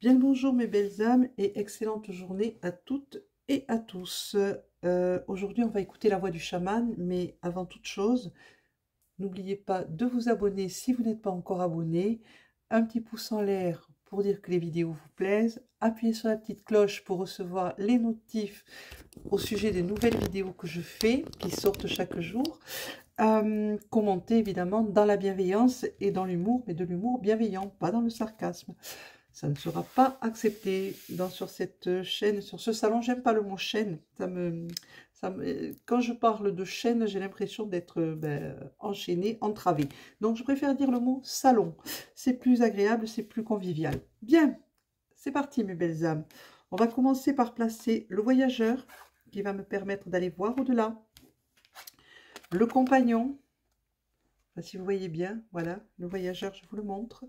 Bien le bonjour mes belles âmes et excellente journée à toutes et à tous. Aujourd'hui on va écouter la voix du chaman, mais avant toute chose, n'oubliez pas de vous abonner si vous n'êtes pas encore abonné, un petit pouce en l'air pour dire que les vidéos vous plaisent, appuyez sur la petite cloche pour recevoir les notifs au sujet des nouvelles vidéos que je fais, qui sortent chaque jour. Commentez évidemment dans la bienveillance et dans l'humour, mais de l'humour bienveillant, pas dans le sarcasme. Ça ne sera pas accepté sur cette chaîne, sur ce salon. J'aime pas le mot chaîne. Quand je parle de chaîne, j'ai l'impression d'être enchaînée, entravée. Donc je préfère dire le mot salon. C'est plus agréable, c'est plus convivial. Bien, c'est parti mes belles âmes. On va commencer par placer le voyageur qui va me permettre d'aller voir au-delà. Le compagnon, si vous voyez bien, voilà, le voyageur, je vous le montre.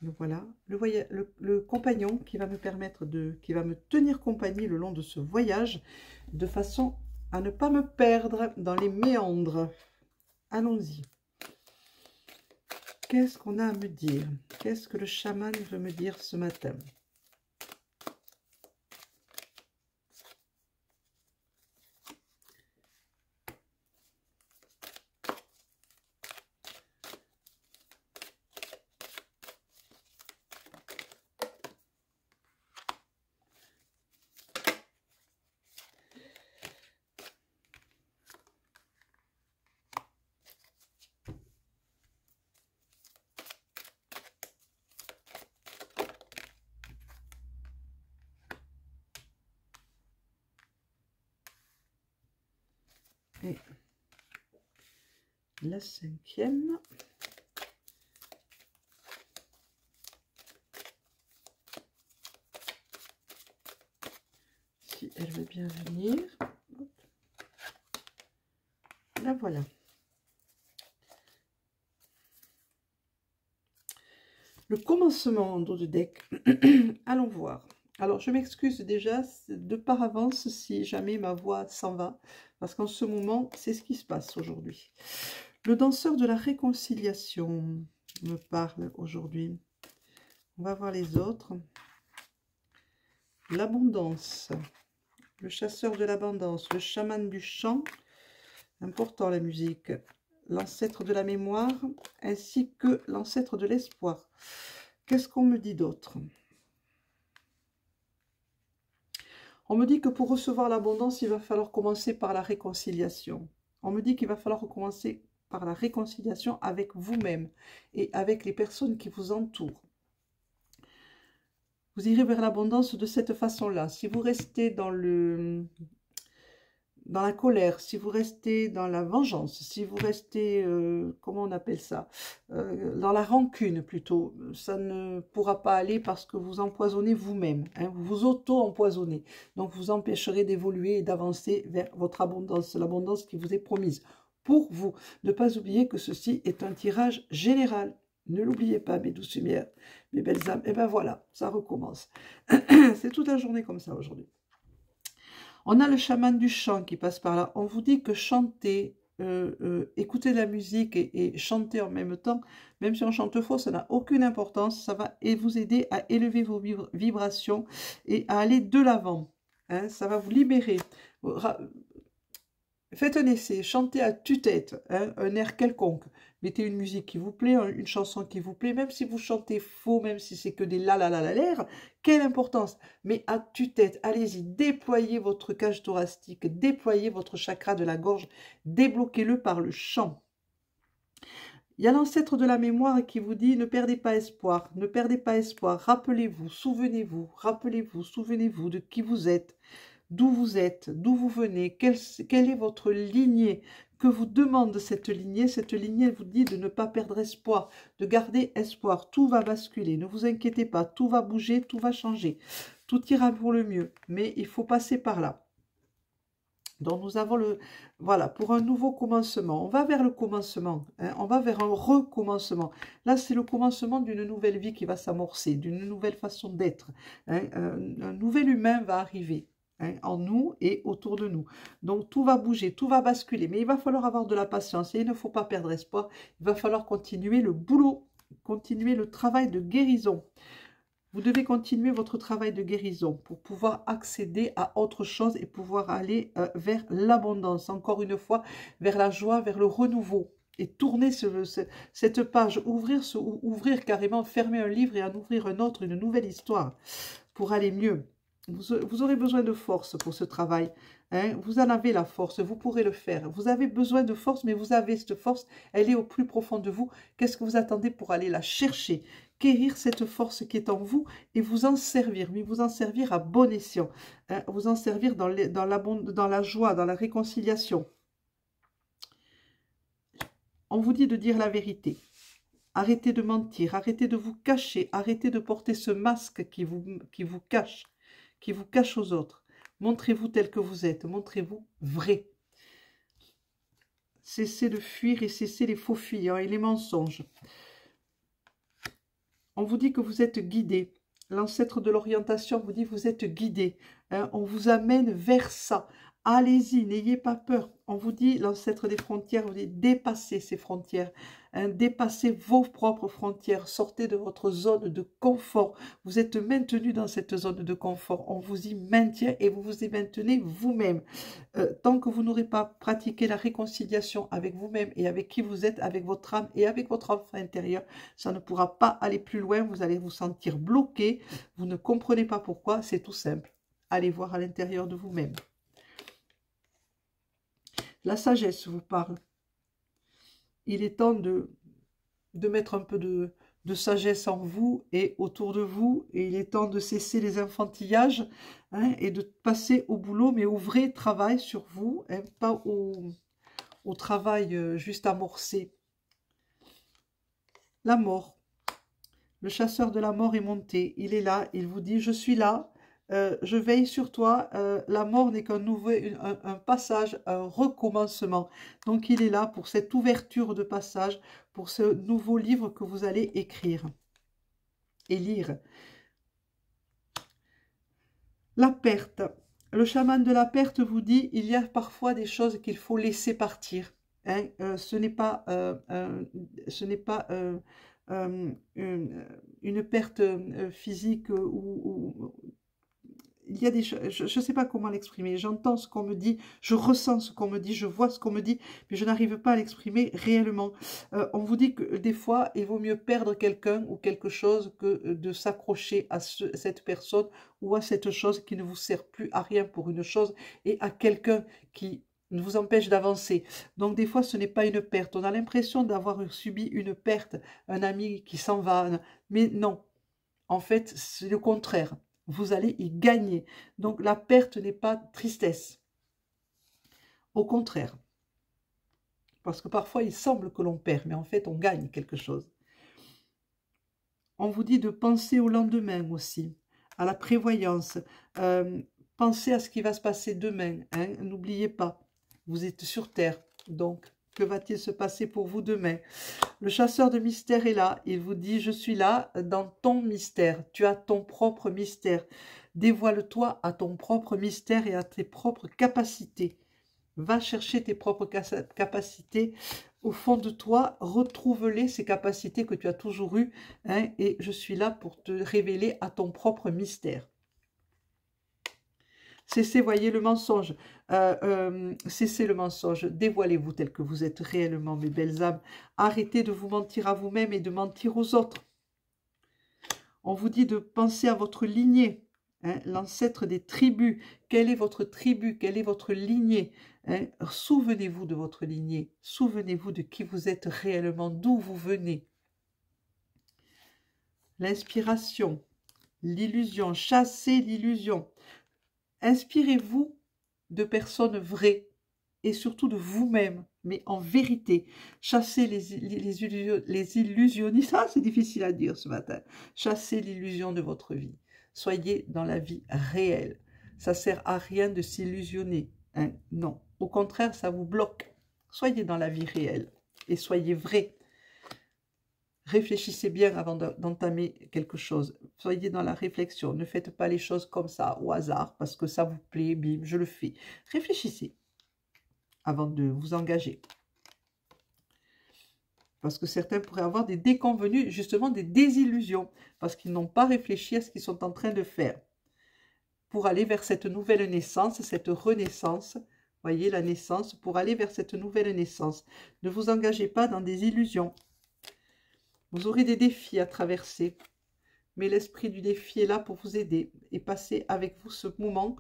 Le voilà, le compagnon qui va me permettre qui va me tenir compagnie le long de ce voyage, de façon à ne pas me perdre dans les méandres. Allons-y. Qu'est-ce qu'on a à me dire? Qu'est-ce que le chaman veut me dire ce matin? Et la cinquième. Si elle veut bien venir. Hop. La voilà. Le commencement en dos de deck. Allons voir. Alors, je m'excuse déjà de par avance si jamais ma voix s'en va, parce qu'en ce moment, c'est ce qui se passe aujourd'hui. Le danseur de la réconciliation me parle aujourd'hui. On va voir les autres. L'abondance. Le chasseur de l'abondance. Le chaman du chant. Important la musique. L'ancêtre de la mémoire, ainsi que l'ancêtre de l'espoir. Qu'est-ce qu'on me dit d'autre? On me dit que pour recevoir l'abondance, il va falloir commencer par la réconciliation. On me dit qu'il va falloir commencer par la réconciliation avec vous-même et avec les personnes qui vous entourent. Vous irez vers l'abondance de cette façon-là. Si vous restez dans la colère, si vous restez dans la vengeance, si vous restez, comment on appelle ça, dans la rancune plutôt, ça ne pourra pas aller parce que vous empoisonnez vous-même, hein, vous vous auto-empoisonnez. Donc vous empêcherez d'évoluer et d'avancer vers votre abondance, l'abondance qui vous est promise pour vous. Ne pas oublier que ceci est un tirage général. Ne l'oubliez pas, mes douces lumières, mes belles âmes. Et ben voilà, ça recommence. C'est toute la journée comme ça aujourd'hui. On a le chaman du chant qui passe par là. On vous dit que chanter, écouter de la musique et chanter en même temps, même si on chante faux, ça n'a aucune importance. Ça va vous aider à élever vos vibrations et à aller de l'avant. Hein, ça va vous libérer. Faites un essai, chantez à tue-tête, hein, un air quelconque. Mettez une musique qui vous plaît, une chanson qui vous plaît, même si vous chantez faux, même si c'est que des la la la la l'air, quelle importance. Mais à tue-tête, allez-y, déployez votre cage thoracique, déployez votre chakra de la gorge, débloquez-le par le chant. Il y a l'ancêtre de la mémoire qui vous dit ne perdez pas espoir, ne perdez pas espoir, rappelez-vous, rappelez-vous, souvenez-vous de qui vous êtes. D'où vous êtes, d'où vous venez, quelle est votre lignée, que vous demande cette lignée vous dit de ne pas perdre espoir, de garder espoir, tout va basculer, ne vous inquiétez pas, tout va bouger, tout va changer, tout ira pour le mieux, mais il faut passer par là. Donc nous avons voilà, pour un nouveau commencement, on va vers le commencement, hein, on va vers un recommencement. Là, c'est le commencement d'une nouvelle vie qui va s'amorcer, d'une nouvelle façon d'être, hein, un nouvel humain va arriver. Hein, en nous et autour de nous. Donc tout va bouger, tout va basculer, mais il va falloir avoir de la patience et il ne faut pas perdre espoir. Il va falloir continuer le boulot, continuer le travail de guérison. Vous devez continuer votre travail de guérison pour pouvoir accéder à autre chose et pouvoir aller vers l'abondance, encore une fois, vers la joie, vers le renouveau. Et tourner cette page, ouvrir carrément, fermer un livre et en ouvrir un autre, une nouvelle histoire, pour aller mieux. Vous aurez besoin de force pour ce travail. Hein? Vous en avez la force, vous pourrez le faire. Vous avez besoin de force, mais vous avez cette force, elle est au plus profond de vous. Qu'est-ce que vous attendez pour aller la chercher? Quérir cette force qui est en vous et vous en servir, mais vous en servir à bon escient. Hein? Vous en servir dans la joie, dans la réconciliation. On vous dit de dire la vérité. Arrêtez de mentir, arrêtez de vous cacher, arrêtez de porter ce masque qui vous cache aux autres. Montrez-vous tel que vous êtes, montrez-vous vrai. Cessez de fuir et cessez les faux fuyants et les mensonges. On vous dit que vous êtes guidé. L'ancêtre de l'orientation vous dit que vous êtes guidé. Hein, on vous amène vers ça. Allez-y, n'ayez pas peur. On vous dit, l'ancêtre des frontières, vous dit dépassez ces frontières. Hein, dépassez vos propres frontières. Sortez de votre zone de confort. Vous êtes maintenu dans cette zone de confort. On vous y maintient et vous vous y maintenez vous-même. Tant que vous n'aurez pas pratiqué la réconciliation avec vous-même et avec qui vous êtes, avec votre âme et avec votre enfant intérieur, ça ne pourra pas aller plus loin. Vous allez vous sentir bloqué. Vous ne comprenez pas pourquoi. C'est tout simple. Allez voir à l'intérieur de vous-même. La sagesse vous parle. Il est temps de mettre un peu de sagesse en vous et autour de vous. Et il est temps de cesser les enfantillages, hein, et de passer au boulot, mais au vrai travail sur vous, hein, pas au travail juste amorcé. La mort. Le chasseur de la mort est monté. Il est là. Il vous dit, je suis là. Je veille sur toi. La mort n'est qu'un un passage, un recommencement. Donc il est là pour cette ouverture de passage, pour ce nouveau livre que vous allez écrire et lire. La perte. Le chaman de la perte vous dit, il y a parfois des choses qu'il faut laisser partir. Hein. Ce n'est pas une perte physique ou il y a des choses, je ne sais pas comment l'exprimer, j'entends ce qu'on me dit, je ressens ce qu'on me dit, je vois ce qu'on me dit, mais je n'arrive pas à l'exprimer réellement. On vous dit que des fois, il vaut mieux perdre quelqu'un ou quelque chose que de s'accrocher à cette personne ou à cette chose qui ne vous sert plus à rien pour une chose et à quelqu'un qui ne vous empêche d'avancer. Donc des fois, ce n'est pas une perte. On a l'impression d'avoir subi une perte, un ami qui s'en va, mais non. En fait, c'est le contraire. Vous allez y gagner. Donc la perte n'est pas tristesse. Au contraire. Parce que parfois il semble que l'on perd, mais en fait on gagne quelque chose. On vous dit de penser au lendemain aussi, à la prévoyance. Pensez à ce qui va se passer demain. Hein. N'oubliez pas, vous êtes sur Terre. Donc, que va-t-il se passer pour vous demain? Le chasseur de mystère est là. Il vous dit, je suis là dans ton mystère. Tu as ton propre mystère. Dévoile-toi à ton propre mystère et à tes propres capacités. Va chercher tes propres capacités. Au fond de toi, retrouve-les, ces capacités que tu as toujours eues. Hein, et je suis là pour te révéler à ton propre mystère. Cessez, voyez le mensonge, cessez le mensonge, dévoilez-vous tel que vous êtes réellement, mes belles âmes. Arrêtez de vous mentir à vous-même et de mentir aux autres. On vous dit de penser à votre lignée, hein, l'ancêtre des tribus. Quelle est votre tribu? Quelle est votre lignée? Hein? Souvenez-vous de votre lignée, souvenez-vous de qui vous êtes réellement, d'où vous venez. L'inspiration, l'illusion, chassez l'illusion. Inspirez-vous de personnes vraies et surtout de vous-même, mais en vérité. Chassez les illusionnistes. Ah, c'est difficile à dire ce matin. Chassez l'illusion de votre vie. Soyez dans la vie réelle. Ça ne sert à rien de s'illusionner. Hein? Non. Au contraire, ça vous bloque. Soyez dans la vie réelle et soyez vrai. Réfléchissez bien avant d'entamer quelque chose. Soyez dans la réflexion. Ne faites pas les choses comme ça, au hasard, parce que ça vous plaît, bim, je le fais. Réfléchissez avant de vous engager. Parce que certains pourraient avoir des déconvenus, justement des désillusions, parce qu'ils n'ont pas réfléchi à ce qu'ils sont en train de faire. Pour aller vers cette nouvelle naissance, cette renaissance, voyez la naissance, pour aller vers cette nouvelle naissance. Ne vous engagez pas dans des illusions. Vous aurez des défis à traverser, mais l'esprit du défi est là pour vous aider et passer avec vous ce moment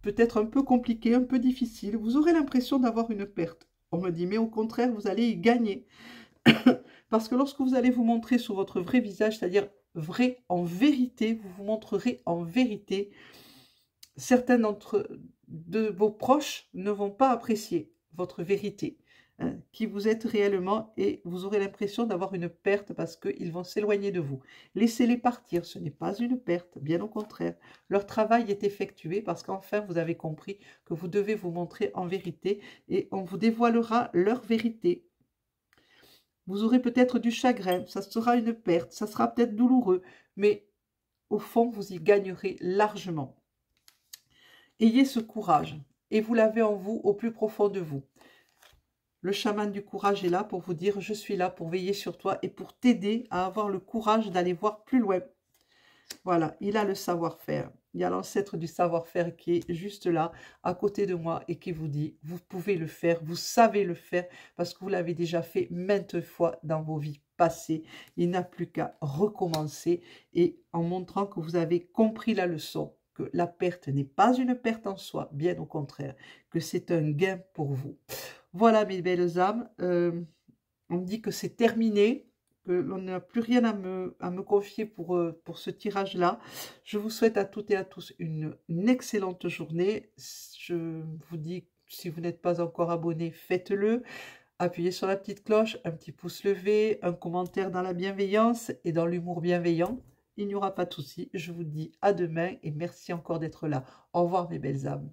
peut-être un peu compliqué, un peu difficile. Vous aurez l'impression d'avoir une perte. On me dit, mais au contraire, vous allez y gagner. Parce que lorsque vous allez vous montrer sous votre vrai visage, c'est-à-dire vrai en vérité, vous vous montrerez en vérité, certains de vos proches ne vont pas apprécier votre vérité, hein, qui vous êtes réellement, et vous aurez l'impression d'avoir une perte parce qu'ils vont s'éloigner de vous. Laissez-les partir, ce n'est pas une perte, bien au contraire. Leur travail est effectué parce qu'enfin vous avez compris que vous devez vous montrer en vérité et on vous dévoilera leur vérité. Vous aurez peut-être du chagrin, ça sera une perte, ça sera peut-être douloureux, mais au fond vous y gagnerez largement. Ayez ce courage et vous l'avez en vous, au plus profond de vous. Le chaman du courage est là pour vous dire « Je suis là pour veiller sur toi et pour t'aider à avoir le courage d'aller voir plus loin. » Voilà, il a le savoir-faire. Il y a l'ancêtre du savoir-faire qui est juste là, à côté de moi, et qui vous dit « Vous pouvez le faire, vous savez le faire, parce que vous l'avez déjà fait maintes fois dans vos vies passées. Il n'a plus qu'à recommencer, et en montrant que vous avez compris la leçon, que la perte n'est pas une perte en soi, bien au contraire, que c'est un gain pour vous. » Voilà mes belles âmes, on me dit que c'est terminé, que l'on n'a plus rien à me confier pour ce tirage-là. Je vous souhaite à toutes et à tous une excellente journée. Je vous dis, si vous n'êtes pas encore abonné, faites-le. Appuyez sur la petite cloche, un petit pouce levé, un commentaire dans la bienveillance et dans l'humour bienveillant. Il n'y aura pas de souci. Je vous dis à demain et merci encore d'être là. Au revoir mes belles âmes.